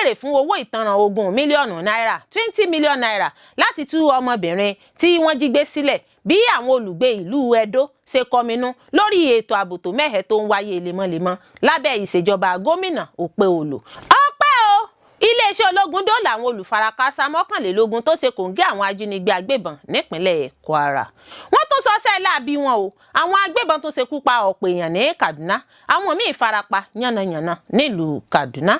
béèrè fún owó ìtanràn 20 mílíọ̀nù náírà 20 million naira láti tú ọmọbìnrin tí wọ́n jí gbé sílẹ̀ bí àwọn olùgbé ìlú Ẹdó ṣe kọminú lórí ètò ààbò tó mẹ́hẹ tó ń wáyé lemọ́lemọ́ lábẹ́ ìṣèjọba gómìnà Okpebholo. Ọpẹ́ o! Iléeṣẹ́ ológun dóòlà àwọn olùfarakásá 21 tó ṣe kòǹgẹ́ àwọn ajínigbé agbébọn nípínlẹ̀ Kwara. Wọ́n tún sọ sẹ́ẹ̀ láàbí wọn o. Àwọn agbébọn tún ṣekú pa ọ̀pọ̀ èèyàn ní Kaduna. Àwọn míì farapa yánnayànna nílùú Kaduna.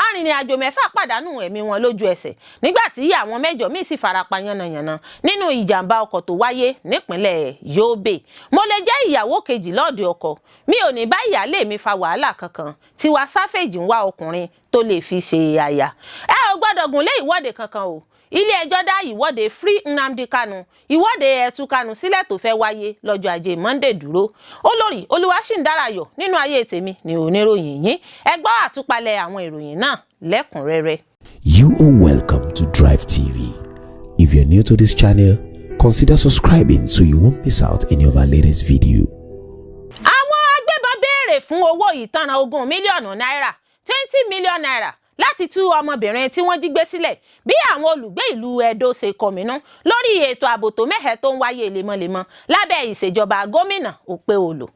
Arìnrìn-àjò 6 pàdánù ẹ̀mí wọn lójú ẹsẹ̀ nígbà tí àwọn 8 míì sì farapa yánnayànna nínú ìjàmbá ọkọ̀ tó wáyé nípínlẹ̀ Yobe. Mo lè jẹ́ ìyàwó kejì lọ́ọ̀dẹ̀ ọkọ, mi ò ní bá ìyálé mi fa wàhálà kankan. Tiwa Savage ń wá ọkùnrin tó lè fi ṣe aya. Ẹ ò gbọ́dọ̀ gùn lé ìwọ́de kankan o. Ilé-ẹjọ́ dá ìwọ́de Free Nnamdi Kanu, ìwọ́de Ẹ̀tù Kanu sílẹ̀ tó fẹ́ wáyé lọ́jọ́ Ajé Monday dúró. Olórí Olúwaṣìndárayọ̀ nínú ayé tèmi ni oníròyìn yín. Ẹ gbọ́ àtúpalẹ̀ àwọn ìròyìn náà lẹ́kùnrẹ́rẹ́. You are welcome to Drive TV. If you're new to this channel, consider subscribing so you won't miss out any of our latest video. Àwọn agbébọn béèrè fún owó ìtanràn 20 mílíọ̀nù náírà 20 million naira láti tú ọmọbìnrin tí wọ́n jí gbé sílẹ̀ bí àwọn olùgbé ìlú Ẹdó ṣe kọminú lórí ètò ààbò tó mẹ́hẹ tó ń wáyé lemọ́lemọ́ lábẹ́ ìṣèjọba gómìnà Okpebholo.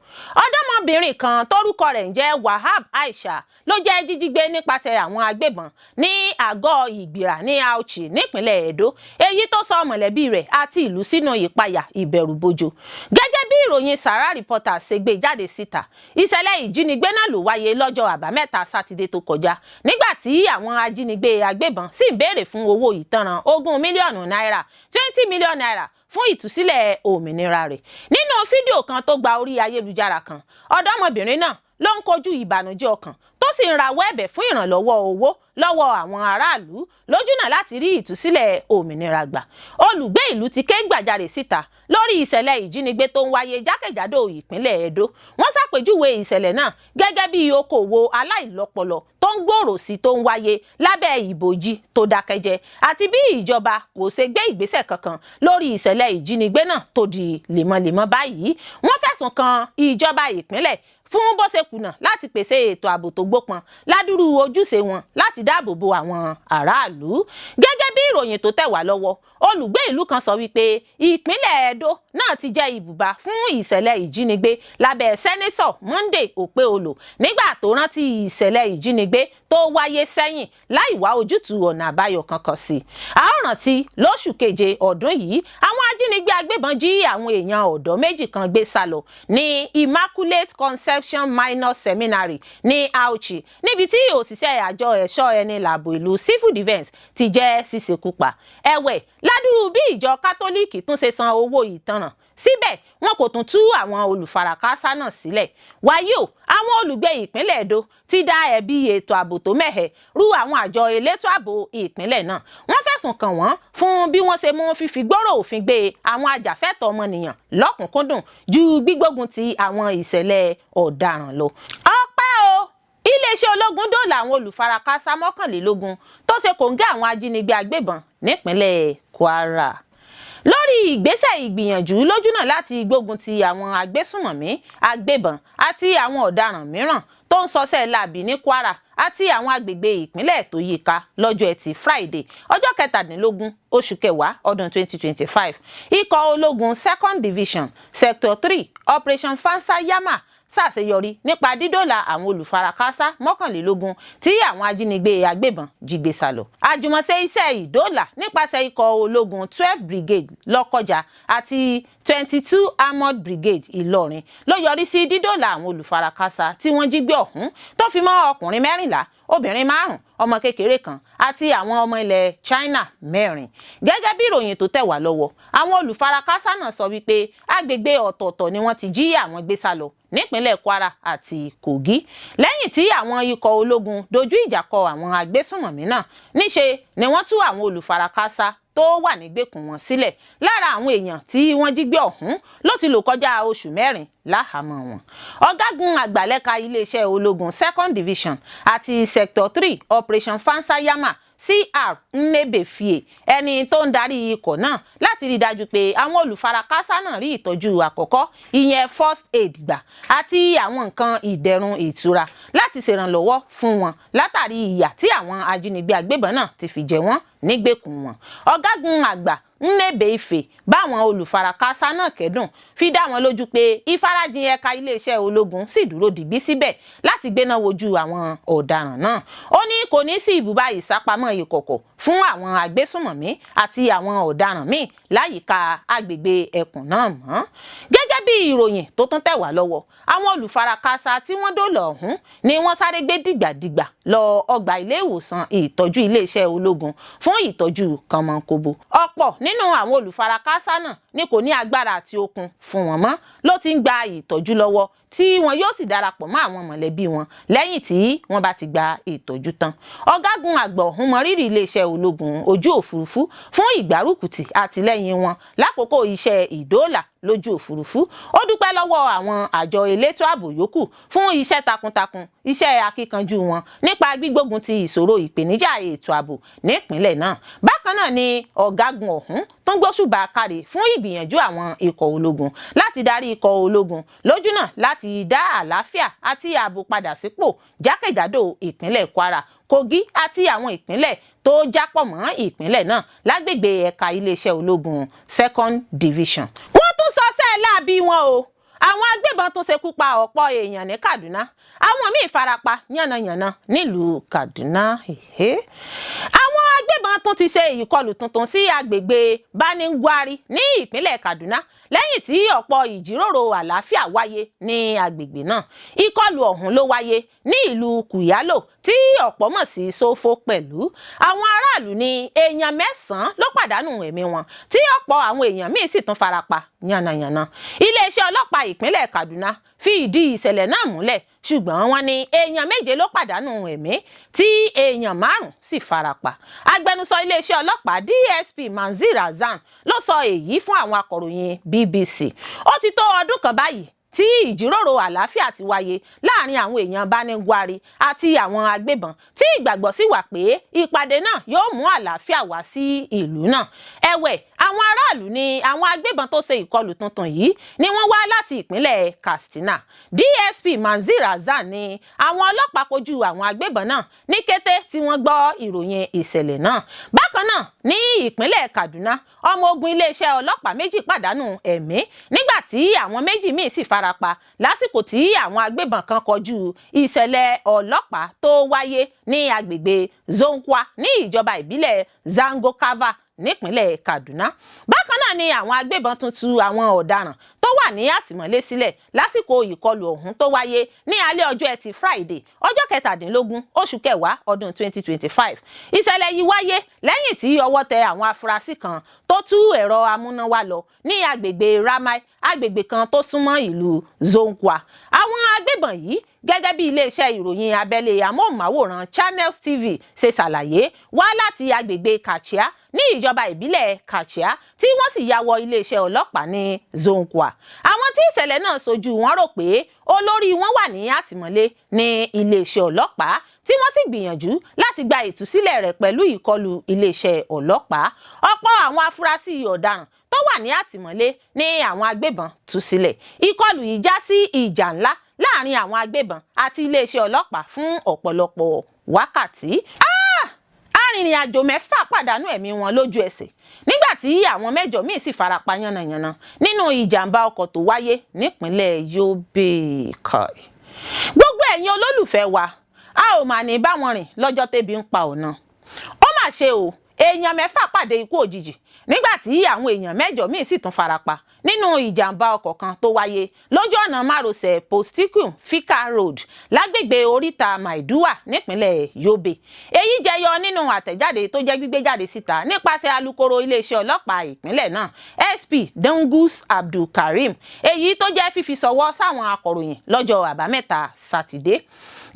Ọ̀dọ́mọbìnrin kan tórúkọ rẹ̀ ń jẹ́ Wahab Aisha ló jẹ́ jíjígbé nípasẹ̀ àwọn agbébọn ní àgọ́ Ìgbìrà ní Auchi nípínlẹ̀ Ẹdó, èyí tó sọ mọ̀lẹ́bí rẹ̀ àti ìlú sínú ìpayà ìbẹ̀rùbojo. Gẹ́gẹ́ bí ìròyìn Sahara Reporters ṣe gbé jáde síta, ìṣẹ̀lẹ̀ ìjínigbé náà ló wáyé lọ́jọ́ Àbámẹ́ta Sátidé tó kọjá nígbà tí àwọn ajínigbé agbébọn sì ń béèrè fún owó ìtanràn 20 mílíọ̀nù náírà 20 million naira fún ìtúsílẹ̀ òmìnira rẹ̀. Nínú fídíò kan tó gba orí ayélujára kan, ọ̀dọ́mọbìnrin náà ló ń kojú ìbànújẹ́ ọkàn tó sì ń rawọ́ ẹ̀bẹ̀ fún ìrànlọ́wọ́ owó lọ́wọ́ àwọn aráàlú lójúnà láti rí ìtúsílẹ̀ òmìnira gbà. Olùgbé ìlú ti ké gbàjarè síta lórí ìṣẹ̀lẹ̀ ìjínigbé tó ń wáyé jákèjádò ìpínlẹ̀ Ẹdó. Wọ́n ṣàpèjúwe ìṣẹ̀lẹ̀ náà gẹ́gẹ́ bí okòwò aláìlọ́pọlọ tó ń gbòòrò sí tó ń wáyé lábẹ́ ìbòjì tó dákẹ́jẹ́ àti bí ìjọba kò ṣe gbé ìgbésẹ̀ kankan lórí ìṣẹ̀lẹ̀ ìjínigbé náà tó di lemọ́lemọ́ báyìí. Wọ́n fẹ̀sùn kan ìjọba ìpínlẹ̀ fún bó ṣe kùnà láti pèsè ètò ààbò tó gbópọn ládùúrú ojúṣe wọn láti dáàbò bo àwọn aráàlú. Gẹ́gẹ́ bí ìròyìn tó tẹ̀ wá lọ́wọ́, olùgbé ìlú kan sọ wípé ìpínlẹ̀ Ẹdó náà ti jẹ́ ibùba fún ìṣẹ̀lẹ̀ ìjínigbé lábẹ́ Sẹ́nẹ́tọ̀ Monday Okpebholo nígbà tó rántí ìṣẹ̀lẹ̀ ìjínigbé tó wáyé sẹ́yìn láì wá ojútùú ọ̀nà àbáyọ kankan sí. A ó rántí lóṣù keje ọdún yìí, àwọn ajínigbé agbébọn jí àwọn èèyàn ọ̀dọ́ méjì kan gbé sálọ ní Immaculate Conception Minor Seminary ní Auchi, níbi tí òṣìṣẹ́ àjọ ẹ̀ṣọ́ ẹni làbò ìlú Civil Defence ti jẹ́ ṣíṣekúpa. Ẹ̀wẹ̀, ládùúrú bí ìjọ Kátólíìkì tún ṣe san owó ìtanràn, síbẹ̀ wọn kò tún tú àwọn olùfarakásá náà sílẹ̀. Wàyí o, àwọn olùgbé ìpínlẹ̀ Ẹdó ti dá ẹ̀bi ètò ààbò tó mẹ́hẹ rú àwọn àjọ elétò ààbò ìpínlẹ̀ náà. Wọ́n fẹ̀sùn kàn wọ́n fún bí wọ́n ṣe mú fífi gbòòrò òfin gbé àwọn ajàfẹ́tọ̀ọ́ ọmọnìyàn lọ́kùnkúndùn ju gbígbógun ti àwọn ìṣẹ̀lẹ̀ ọ̀daràn lọ. Ọpẹ́ o! Iléeṣẹ́ ológun dóòlà àwọn olùfarakásá 21 tó ṣe kòǹgẹ́ àwọn ajínigbé agbébọn nípínlẹ̀ Kwara. Lórí ìgbésẹ̀ ìgbìyànjú lójúnà láti gbógun ti àwọn agbésùnmọ̀mí, agbébọn àti àwọn ọ̀daràn mìíràn tó ń ṣọṣẹ́ láabi ní Kwara àti àwọn agbègbè ìpínlẹ̀ tó yíká lọ́jọ́ Ẹtì Friday ọjọ́ 17 oṣù kẹwàá ọdún 2025, ikọ̀ ológun 2nd Division Sector 3 Operation Fansa Yama ṣàṣeyọrí nípa dídóòlà àwọn olùfarakásá 21 tí àwọn ajínigbé agbébọn jí gbé sálọ. Àjùmọ̀ṣe iṣẹ́ ìdóòlà nípasẹ̀ ikọ̀ ológun 12 Brigade Lọ́kọ́jà àti 22 Armored Brigade Ìlọrin ló yọrí sí dídóòlà àwọn olùfarakásá tí wọ́n jí gbé ọ̀hún, tó fi mọ́ ọkùnrin 14, obìnrin 5, ọmọ kékeré kan àti àwọn ọmọ ilẹ̀ China 4. Gẹ́gẹ́ bí ìròyìn tó tẹ̀ wá lọ́wọ́, àwọn olùfarakásá náà sọ wípé agbègbè ọ̀tọ̀ọ̀tọ̀ ni wọ́n ti jí àwọn gbé sálọ nípínlẹ̀ Kwara àti Kogi. Lẹ́yìn tí àwọn ikọ̀ ológun dojú ìjà kọ àwọn agbésùnmọ̀mí náà, níṣe ni wọ́n tú àwọn olùfarakásá tó wà nígbèkùn wọn sílẹ̀. Lára àwọn èèyàn tí wọ́n jí gbé ọ̀hún ló ti lò kọjá oṣù 4 láhàámọ́ wọn. ọ̀gágun àgbàlẹ́ka iléeṣẹ́ ológun 2nd Division àti Sector 3 Operation Fansayama CR Nnebefie ẹni tó ń darí ikọ̀ náà láti rí dájú pé àwọn olùfarakásá náà rí ìtọ́jú àkọ́kọ́ ìyẹn first aid gbà àti àwọn nǹkan ìdẹ̀rùn ìtura láti ṣèrànlọ́wọ́ fún wọn látàrí ìyà tí àwọn ajínigbé agbébọn náà ti fi jẹ wọ́n nígbèkùn wọn. ọ̀gágun àgbà Nnebefie báwọn olùfarakásá náà kẹ́dùn fi dá wọn lójú pé ìfarajìn ẹ̀ka iléeṣẹ́ ológun sì dúró dìgbì síbẹ̀ láti gbéná wojú àwọn ọ̀daràn náà. ó ní kò ní sí ibùba ìsápamọ́ ìkọ̀kọ̀ fún àwọn agbésùnmọ̀mí àti àwọn ọ̀daràn míì láyìíká agbègbè ẹkùn náà mọ́. gẹ́gẹ́ bí ìròyìn tó tún tẹ̀ wá lọ́wọ́ àwọn olùfarakásá tí wọ́n dóòlà ọ̀hún ni wọ́n sáré gbé dìgbàdìgbà lọ ọgbà ilé ìwòsàn ìtọ́jú iléeṣẹ́ ológun fún ìtọ́jú kànmọ́nkóbó. ọ̀pọ̀ nínú àwọn olùfarakásá náà ni kò ní agbára àti okun fún wọn mọ́ ló ti ń gba ìtọ́jú lọ́wọ́ tí wọn yóò sì darapọ̀ mọ́ àwọn mọ̀lẹ́bí wọn lẹ́yìn tí wọ́n bá ti gba ìtọ́jú tán. ọ̀gágun àgbà ọ̀hún mọrírì iléeṣẹ́ ológun ojú òfurufú fún ìgbárùkùtì àtìlẹ́yìn wọn lákòókò iṣẹ́ ìdóòlà lójú òfurufú. ó dúpẹ́ lọ́wọ́ àwọn àjọ elétò ààbò yòókù fún iṣẹ́ takuntakun iṣẹ́ akíkanjú wọn nípa gbígbógun ti ìṣòro ìpèníjà ètò ààbò nípìnlẹ̀ náà. bákan náà ni ọ̀gágun ọ̀hún tó ń gbóṣùbà káre fún ìgbìyànjú àwọn ikọ̀ ológun láti darí ikọ̀ ológun lójúnà láti dá àlàáfíà àti ààbò padà sípò jákèjádò ìpínlẹ̀ Kwara, Kogi àti àwọn ìpínlẹ̀ tó jápọ̀ mọ́ ìpínlẹ̀ náà lágbègbè ẹ̀ka iléeṣẹ́ ológun 2nd Division. wọ́n tún sọ sẹ́ẹ̀ láabi wọn o. àwọn agbébọn tún ṣekú pa ọ̀pọ̀ èèyàn ní Kaduna, àwọn míì farapa yánnayànna nílùú Kaduna. àwọn agbébọn tún ti ṣe ìkọlù tuntun sí agbègbè Baningwari ní ìpínlẹ̀ Kaduna lẹ́yìn tí ọ̀pọ̀ ìjíròrò àlàáfíà wáyé ní agbègbè náà. ìkọlù ọ̀hún ló wáyé ní ìlú Kuyalo tí ọ̀pọ̀ mọ̀ sí Sofo pẹ̀lú. àwọn aráàlú ní èèyàn 9 ló pàdánù ẹ̀mí wọn tí ọ̀pọ̀ àwọn èèyàn míì sì tún farapa yánnayànna. iléeṣẹ́ ọlọ́pàá ìpínlẹ̀ Kaduna fi ìdí ìṣẹ̀lẹ̀ náà múlẹ̀ ṣùgbọ́n wọ́n ní èèyàn 7 ló pàdánù ẹ̀mí tí èèyàn 5 sì farapa. agbẹnusọ iléeṣẹ́ ọlọ́pàá DSP Manzir Hasan ló sọ èyí fún àwọn akọ̀ròyìn BBC. ó ti tó ọdún kan báyìí tí ìjíròrò àlàáfíà ti wáyé láàrin àwọn èèyàn Baningwari àti àwọn agbébọn tí ìgbàgbọ́ sì wà pé ìpàdé náà yóò mú àlàáfíà wá sí ìlú náà. ẹ̀wẹ̀ àwọn aráàlú ní àwọn agbébọn tó ṣe ìkọlù tuntun yìí ni wọ́n wá láti ìpínlẹ̀ Katsina. DSP Manzir Hasan ní àwọn ọlọ́pàá kojú àwọn agbébọn náà ní kété tí wọ́n gbọ́ ìròyìn ìṣẹ̀lẹ̀ náà. bákan náà ní ìpínlẹ̀ Kaduna ọmọ ogun iléeṣẹ́ ọlọ́pàá 2 pàdánù ẹ̀mí nígbà tí àwọn 2 míì sì farapa lásìkò tí àwọn agbébọn kan kọjú ìṣẹ̀lẹ̀ ọlọ́pàá tó wáyé ní agbègbè Zonkwa ní ìjọba ìbílẹ̀ Zangokava nípínlẹ̀ Kaduna. bákan náà ni àwọn agbébọn tún tú àwọn ọ̀daràn tó wà ní àtìmọ́lé sílẹ̀ lásìkò ìkọlù ọ̀hún tó wáyé ní alẹ́ ọjọ́ Ẹtì Friday ọjọ́ 17 oṣù kẹwàá ọdún 2025. ìṣẹ̀lẹ̀ yìí wáyé lẹ́yìn tí ọwọ́ tẹ àwọn afurasí kan tó tú ẹ̀rọ amúnáwá lọ ní agbègbè Ramai, agbègbè kan tó súnmọ́ ìlú Zonkwa. àwọn agbébọn yìí gẹ́gẹ́ bí iléeṣẹ́ ìròyìn abẹ́lé amóhùnmáwòrán Channels TV ṣe ṣàlàyé wá láti agbègbè Kachia ní ìjọba ìbílẹ̀ Kachia tí wọ́n sì ya wọ iléeṣẹ́ ọlọ́pàá ní Zonkwa. àwọn tí ìṣẹ̀lẹ̀ náà sojú wọn rò pé olórí wọn wà ní àtìmọ́lé ní iléeṣẹ́ ọlọ́pàá tí wọ́n sì gbìyànjú láti gba ìtúsílẹ̀ rẹ̀ pẹ̀lú ìkọlù iléeṣẹ́ ọlọ́pàá. ọ̀pọ̀ àwọn afurasí ọ̀daràn tó wà ní àtìmọ́lé ní àwọn agbébọn tú sílẹ̀. ìkọlù yìí já sí ìjà ńlá láàrin àwọn agbébọn àti iléeṣẹ́ ọlọ́pàá fún ọ̀pọ̀lọpọ̀ wákàtí. arìnrìn-àjò 6 pàdánù ẹ̀mí wọn lójú ẹsẹ̀ nígbà tí àwọn 8 míì sì farapa yánnayànna nínú ìjàmbá ọkọ̀ tó wáyé nípínlẹ̀ Yobe. gbogbo ẹ̀yin olólùfẹ́ wa a ò mà ní bá wọn rìn lọ́jọ́ tẹ́bi ń pa ọ̀nà. ó mà ṣe o èèyàn 6 pàdé ikú òjijì nígbà tí àwọn èèyàn 8 míì sì tún farapa nínú ìjàmbá ọkọ̀ kan tó wáyé lójú ọ̀nà márosẹ̀ Postikum Fika Road lágbègbè oríta Maiduwa nípínlẹ̀ Yobe. èyí jẹyọ nínú àtẹ̀jáde tó jẹ́ gbígbé jáde síta nípasẹ̀ alukoro iléeṣẹ́ ọlọ́pàá ìpínlẹ̀ náà SP Dangus Abdulkarim, èyí tó jẹ́ fífi ṣọwọ́ sáwọn akọ̀ròyìn lọ́jọ́ àbámẹ́ta Sátidé.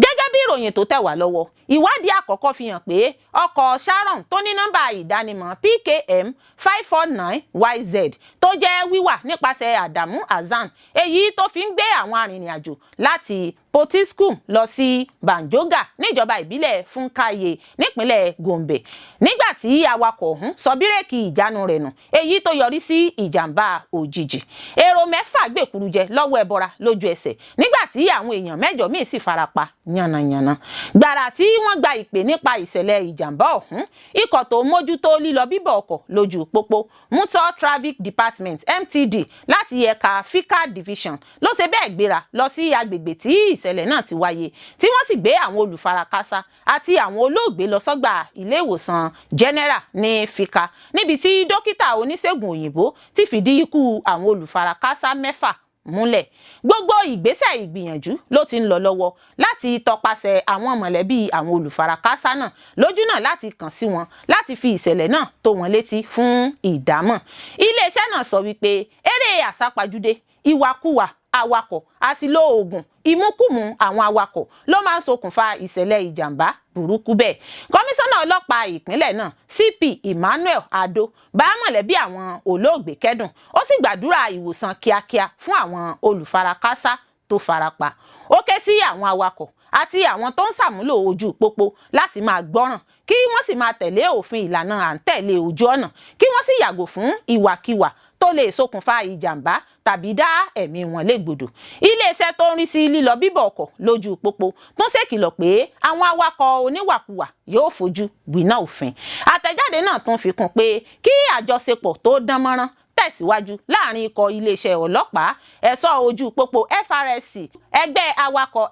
gẹ́gẹ́ bí bí ìròyìn tó tẹ̀ wá lọ́wọ́ ìwádìí àkọ́kọ́ fi hàn pé ọkọ̀ Sharon tó ní nọ́mbà ìdánimọ̀ PKM 549YZ tó jẹ́ wíwà nípasẹ̀ Adamu Hasan èyí tó fi ń gbé àwọn arìnrìn-àjò láti Potiskum lọ sí Banjoga níjọba ìbílẹ̀ Funkaye nípínlẹ̀ Gombe nígbà tí awakọ̀ ọ̀hún sọ bírèkì ìjánu rẹ̀ nù èyí tó yọrí sí ìjàmbá òjijì. Èrò 6 gbèkúrújẹ lọ́wọ́ ẹbọra lójú ẹsẹ̀ nígbà tí àwọn èèyàn 8 míì sì farapa yànnàyànnà. Gbàrà tí wọ́n gba ìpè nípa ìṣẹ̀lẹ̀ ìjàmbá ọ̀hún ikọ̀ tó mójútó lílọ bíbọ̀ ọkọ̀ lójú pópó Motor Traffic Department MTD láti ẹ̀ka Fika Division ló ṣe bẹ́ẹ̀ gbéra lọ sí agbègbè tí ìṣẹ̀lẹ̀ náà ti wáyé tí wọ́n sì gbé àwọn olùfarakásá àti àwọn olóògbé lọ sọ́gbà ilé ìwòsàn General ní Fika níbi tí dókítà oníṣègùn òyìnbó ti fìdí ikú àwọn olùfarakásá 6 múlẹ̀. Gbogbo ìgbésẹ̀ ìgbìyànjú ló ti ń lọ lọ́wọ́ láti tọpasẹ̀ àwọn mọ̀lẹ́bí àwọn olùfarakásá náà lójú náà láti kàn sí wọn láti fi ìṣẹ̀lẹ̀ náà tó wọn létí fún ìdámọ̀. Iléeṣẹ́ náà sọ wípé eré àsápajúdé ìwàkuwà awakọ̀ àṣìlò oògùn ìmúkùmù àwọn awakọ̀ ló máa ń ṣokùnfà ìṣẹ̀lẹ̀ ìjàmbá burúkú bẹ́ẹ̀. Kọmíṣánná ọlọ́pàá ìpínlẹ̀ náà CP Emmanuel Ado bá mọ̀lẹ́bí àwọn olóògbé kẹ́dùn ó sì gbàdúrà ìwòsàn kíákíá fún àwọn olùfarakásá tó farapa. Ó ké sí àwọn awakọ̀ àti àwọn tó ń ṣàmúlò ojú pópó láti máa gbọ́ràn kí wọ́n sì máa tẹ̀lé òfin ìlànà à ń tẹ̀lé ojú ọ̀nà kí wọ́n sì yàgò fún ìwàkiwà tó lè ṣokùnfà ìjàmbá tàbí dá ẹ̀mí wọn légbodò. Iléeṣẹ́ tó ń rí sí lílọ bíbọ̀ ọkọ̀ lójú pópó tó ń ṣèkìlọ̀ pé àwọn awakọ̀ oníwàkuwà yóò fojú winá òfin. Àtẹ̀jáde náà tún fi kún pé kí àjọṣepọ̀ tó dán mọ́rán tẹ̀síwájú láàrin ikọ̀ iléeṣẹ́ ọlọ́pàá ẹ̀ṣọ́ ojú pópó FRSC ẹgbẹ́ awakọ̀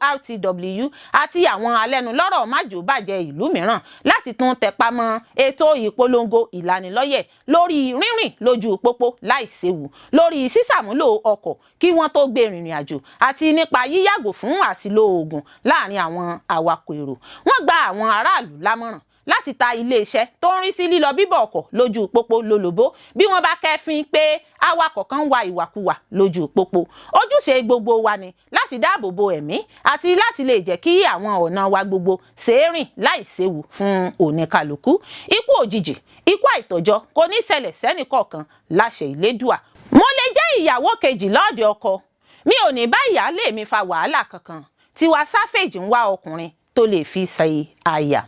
NURTW àti àwọn alẹ́nulọ́rọ̀ májòbàjẹ́ ìlú mìíràn láti tún tẹpá mọ́ ètò ìpolongo ìlanilọ́yẹ̀ lórí rírìn lójú pópó láìséwu lórí sísàmúlò ọkọ̀ kí wọ́n tó gbé rìnrìn àjò àti nípa yíyàgò fún àṣìlò oògùn láàrin àwọn awakọ̀ èrò. Wọ́n gba àwọn aráàlú lámọ̀ràn láti ta iléeṣẹ́ tó ń rí sí lílọ bíbọ̀ ọkọ̀ lójú pópó lólobó bí wọ́n bá kẹ́fín pé awakọ̀ kan wa ìwàkuwà lójú pópó. Ojúṣe gbogbo wa ni láti dáàbò bo ẹ̀mí àti láti lè jẹ́ kí àwọn ọ̀nà wa gbogbo ṣeérìn láìséwu fún oníkálukú. Ikú òjijì ikú àìtọ́jọ́ kò ní ṣẹlẹ̀ sẹ́nìkọ̀ọ̀kan láṣẹ Ìlédùà. Mo lè jẹ́ ìyàwó kejì lọ́ọ̀dẹ̀ ọkọ mi ò ní bá ìyáálé mi fa wàhálà kankan. Tiwa Savage ń wá ọkùnrin tó lè fi ṣe aya.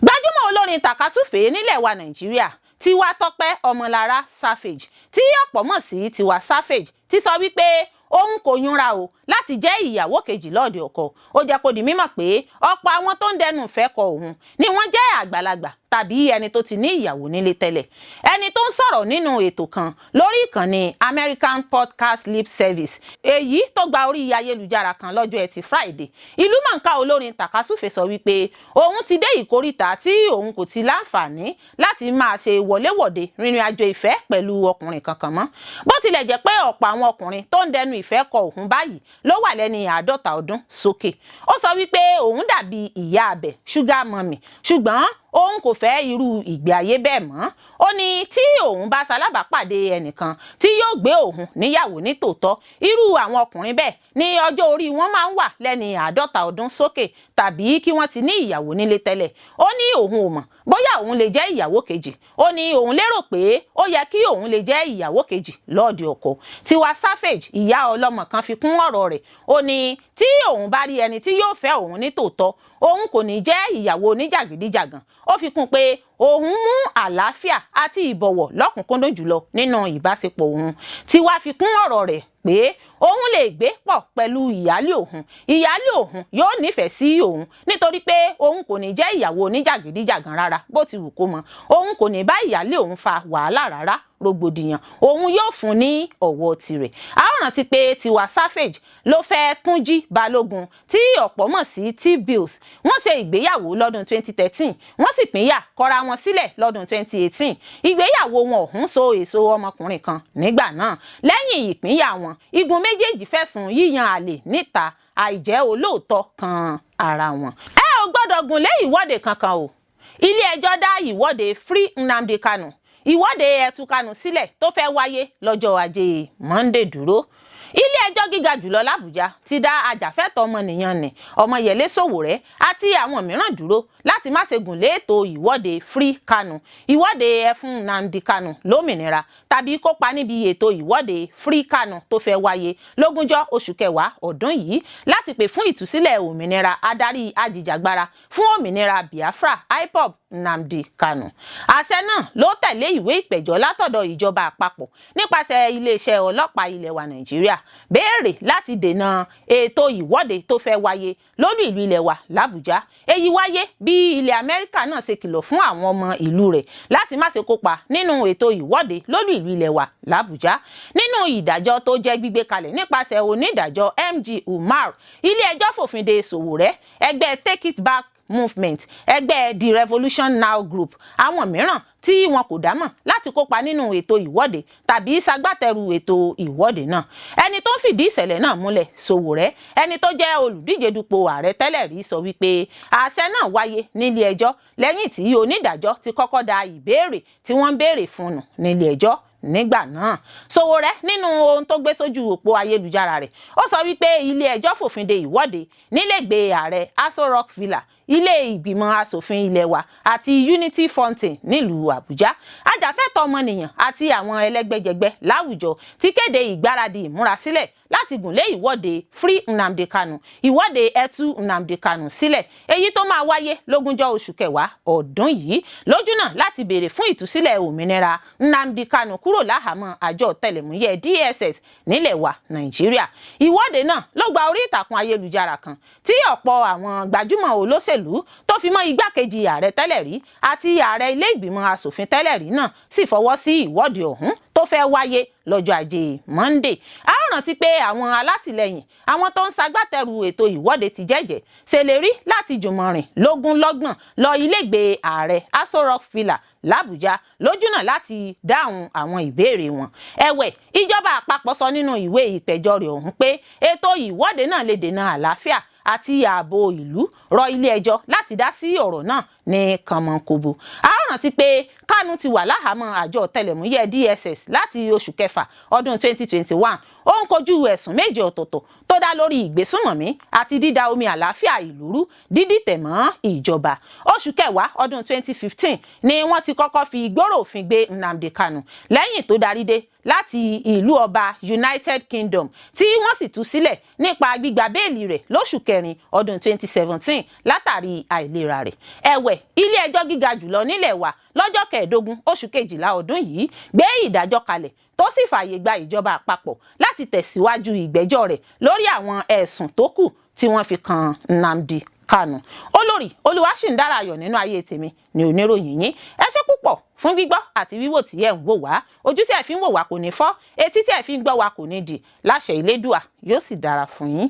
Gbajúmọ̀ olórin tàkasúfèé nílẹ̀ wa Nàìjíríà Tiwatope Ọmọlára Savage tí ọ̀pọ̀ mọ̀ sí Tiwa Savage ti sọ wípé òun kò yúnra o láti jẹ́ ìyàwó kejì lọ́ọ̀dẹ̀ ọkọ. Ó jẹ́ kó di mímọ̀ pé ọ̀pọ̀ àwọn tó ń dẹnu ìfẹ́ kọ òun ni wọ́n jẹ́ àgbàlagbà tàbí ẹni tó ti ní ìyàwó nílé tẹ́lẹ̀. Ẹni tó ń sọ̀rọ̀ nínú ètò kan lórí ìkànnì American Podcast Lip Service èyí tó gba orí ayélujára kan lọ́jọ́ Ẹtì Friday ìlúmọ̀ọ́ká olórin tàkasúfèé sọ wípé òun ti dé ìkóríta tí òun kò ti láǹfààní láti máa ṣe wọléwọ̀de rìnrìn àjò ìfẹ́ pẹ̀lú ọkùnrin kankan mọ́. Bó tilẹ̀ jẹ́ pé ọ̀pọ̀ àwọn ọkùnrin tó ń dẹnu ìfẹ́ kọ òun báyìí ló wà lẹ́ni 50 ọdún sókè. Ó sọ wípé òun dàbí ìyá abẹ sugar mummy ṣùgbọ́n òun kò fẹ́ irú ìgbé ayé bẹ́ẹ̀ mọ́. Ó ní tí òun bá ṣalábàápàdé ẹnìkan tí yóò gbé òun níyàwó ní tòótọ́ irú àwọn ọkùnrin bẹ́ẹ̀ ní ọjọ́ orí wọn máa ń wà lẹ́ni 50 ọdún sókè tàbí kí wọ́n ti ní ìyàwó nílé tẹ́lẹ̀. Ó ní òun ò mọ̀ bóyá òun lè jẹ́ ìyàwó kejì. Ó ní òun lérò pé ó yẹ kí òun lè jẹ́ ìyàwó kejì lọ́ọ̀dẹ̀ ọkọ. Tiwa Savage ìyá ọlọ́mọ kan fi kún ọ̀rọ̀ rẹ̀. Ó ní tí òun bá rí ẹni tí yóò fẹ́ òun ní tòótọ́ òun kò ní jẹ́ ìyàwó oníjàgídíjàgan. Ó fi kún pé òun mú àlàáfíà àti ìbọ̀wọ̀ lọ́kùnkúndùn jùlọ nínú ìbáṣepọ̀ òun. Tiwa fi kún ọ̀rọ̀ rẹ̀ pé òun lè gbé pọ̀ pẹ̀lú ìyálé òun. Ìyálé òun yóò nífẹ̀ẹ́ sí òun nítorí pé òun kò ní jẹ́ ìyàwó oníjàgídíjàgan rárá bó ti wù kó mọ. Òun kò ní bá ìyálé òun fa wàhálà rárá rògbòdìyàn. Òun yóò fún ní ọ̀wọ̀ tirẹ̀. A ó rántí pé Tiwa Savage ló fẹ́ Túnjí Balógun tí ọ̀pọ̀ mọ̀ sí T-Bills. Wọ́n ṣe ìgbéyàwó lọ́dún 2013 wọ́n sì pínyà kọra wọn sílẹ̀ lọ́dún 2018. Ìgbéyàwó wọn ọ̀hún so èso ọmọkùnrin kan nígbà náà. Lẹ́yìn ìpínyà wọn igun méjèèjì fẹ̀sùn yíyan àlè níta àìjẹ́ olóòótọ́ kan ara wọn. Ẹ ò gbọ́dọ̀ gùn lé ìwọ́de kankan o. Ilé ẹjọ́ dá ìwọ́de Free Nnamdi Kanu ìwọ́de Ẹ̀tù Kanu sílẹ̀ tó fẹ́ wáyé lọ́jọ́ Ajé Monday dúró. ilé-ẹjọ́ gíga jùlọ l'Àbújá ti dá ajàfẹ́tọ̀ọ́ ọmọnìyàn ní Ọmọyẹlé Sowore àti àwọn mìíràn dúró láti má ṣe gùn lé ètò ìwọ́de Free Kanu, ìwọ́de ẹ fún Nnamdi Kanu lómìnira, tàbí kópa níbi ètò ìwọ́de Free Kanu tó fẹ́ wáyé lógúnjọ́ oṣù kẹwàá ọdún yìí láti pè fún ìtúsílẹ̀ òmìnira adarí ajìjàgbara fún òmìnira Biafra IPOB Nnamdi Kanu. Àṣẹ náà ló tẹ̀lé ìwé ìpẹ̀jọ́ látọ̀dọ̀ ìjọba àpapọ̀ nípasẹ̀ iléeṣẹ́ ọlọ́pàá ilẹ̀ wa Nàìjíríà béèrè láti dènà ètò ìwọ́de tó fẹ́ wáyé lólú ìlú ilẹ̀ wa l'Àbújá. Èyí wáyé bí ilẹ̀ Amẹ́ríkà náà ṣe kìlọ̀ fún àwọn ọmọ ìlú rẹ̀ láti má ṣe kópa nínú ètò ìwọ́de lólú ìlú ilẹ̀ wa l'Àbújá. Nínú ìdájọ́ tó jẹ́ gbígbé kalẹ̀ nípasẹ̀ onídàájọ́ MG Umar, ilé-ẹjọ́ fòfin de Sowore, ẹgbẹ́ Take It Back Movement, ẹgbẹ́ The Revolution Now Group, àwọn mìíràn tí wọn kò dámọ̀ láti kópa nínú ètò ìwọ́de tàbí ṣagbátẹrù ètò ìwọ́de náà. Ẹni tó ń fìdí ìṣẹ̀lẹ̀ náà múlẹ̀, Sowore, ẹni tó jẹ́ olùdíje dupò ààrẹ tẹ́lẹ̀ rí, sọ wípé àṣẹ náà wáyé nílé ẹjọ́ lẹ́yìn tí onídàájọ́ ti kọ́kọ́ da ìbéèrè tí wọ́n ń béèrè fún nù nílé ẹjọ́ nígbà náà. Sowore nínú ohun tó gbé sójú òpó ayélujára rẹ̀, ó sọ wípé ilé ẹjọ́ fòfin de ìwọ́de nílẹ̀gbẹ́ ààrẹ Aso Rock Villa, ilé ìgbìmọ̀ asòfin ilé wa àti Unity Fountain nílùú Àbújá. Ajàfẹ́tọ̀ọ́ ọmọnìyàn àti àwọn ẹlẹ́gbẹ́jẹgbẹ́ láwùjọ ti kéde ìgbáradì ìmúrasílẹ̀ láti gùnlé ìwọ́de Free Nnamdi Kanu, ìwọ́de ẹtú Nnamdi Kanu sílẹ̀, èyí tó máa wáyé lógúnjọ́ oṣù kẹwàá ọdún yìí lójúnà láti béèrè fún ìtúsílẹ̀ òmìnira Nnamdi Kanu kúrò láhàámọ́ àjọ ọ̀tẹlẹ̀múyẹ́ DSS nílẹ̀ wa Nàìjíríà. Ìwọ́de náà ló gba orí ìtàkùn ayélujára kan tí ọ̀pọ̀ àwọn gbajúmọ̀ olóṣèlú tó fi mọ́ igbákejì ààrẹ tẹ́lẹ̀ rí àti ààrẹ ilé ìgbìmọ̀ asòfin tẹ́lẹ̀ rí náà sì fọwọ́ sí ìwọ́de ọ̀hún tó fẹ́ wáyé lọ́jọ́ ajé Monday. A rántí pé àwọn alátìlẹyìn àwọn tó ń ṣagbátẹrù ètò ìwọ́de ti jẹ́jẹ́ ṣèlérí láti jùmọ̀ rìn lógúnlọ́gbọ̀n lọ ilégbèé ààrẹ Aso Rock Villa l'Àbújá lójúnà láti dáhùn àwọn ìbéèrè wọn. Ẹ̀wẹ̀, ìjọba àpapọ̀ sọ nínú ìwé ìpẹ̀jọ́ rẹ̀ ọ̀hún pé ètò ìwọ́de náà lè dènà àlàáfíà àti ààbò ìlú, rọ ilé-ẹjọ́ láti dá sí ọ̀rọ̀ náà ní kànmọ́nkóbó. A rántí pé Kanu ti wà láhàámọ́ àjọ ọ̀tẹlẹ̀múyẹ́ DSS láti oṣù kẹfà ọdún 2021. Ó ń kojú ẹ̀sùn méje ọ̀tọ̀ọ̀tọ̀ tó dá lórí ìgbésùnmọ̀mí àti dídá omi àlàáfíà ìlú rú, dídìtẹ̀ mọ́ ìjọba. Oṣù kẹwàá ọdún 2015 ni wọ́n ti kọ́kọ́ fi ìgbóró òfin gbé Nnamdi Kanu lẹ́yìn tó darí dé láti ìlú ọba United Kingdom tí wọ́n sì tú sílẹ̀ nípa gbígba béèlì rẹ̀ lóṣù kẹrin ọdún 2017 látàrí àìlera rẹ̀. Ẹ̀wẹ̀, ilé-ẹjọ́ gíga jùlọ nílẹ̀ wa lọ́jọ́ kẹẹ̀ẹ́dógún oṣù kejìlá ọdún yìí gbé ìdájọ́ kalẹ̀ tó sì fààyè gba ìjọba àpapọ̀ láti tẹ̀síwájú ìgbẹ́jọ́ rẹ̀ lórí àwọn ẹ̀sùn tó kù tí wọ́n fi kan Nnamdi Kanu. Olórí Olúwaṣìndáráyọ̀ nínú ayé tèmi ni oníròyìn yín. Ẹ ṣé púpọ̀ fún gbígbọ́ àti wíwò tí ẹ̀ ń wò wá. Ojú tí ẹ̀ fi ń wò wá kò ní fọ́, etí tí ẹ̀ fi ń gbọ́ wá kò ní dì. Láṣẹ Elédùà yóò sì dára fún yín.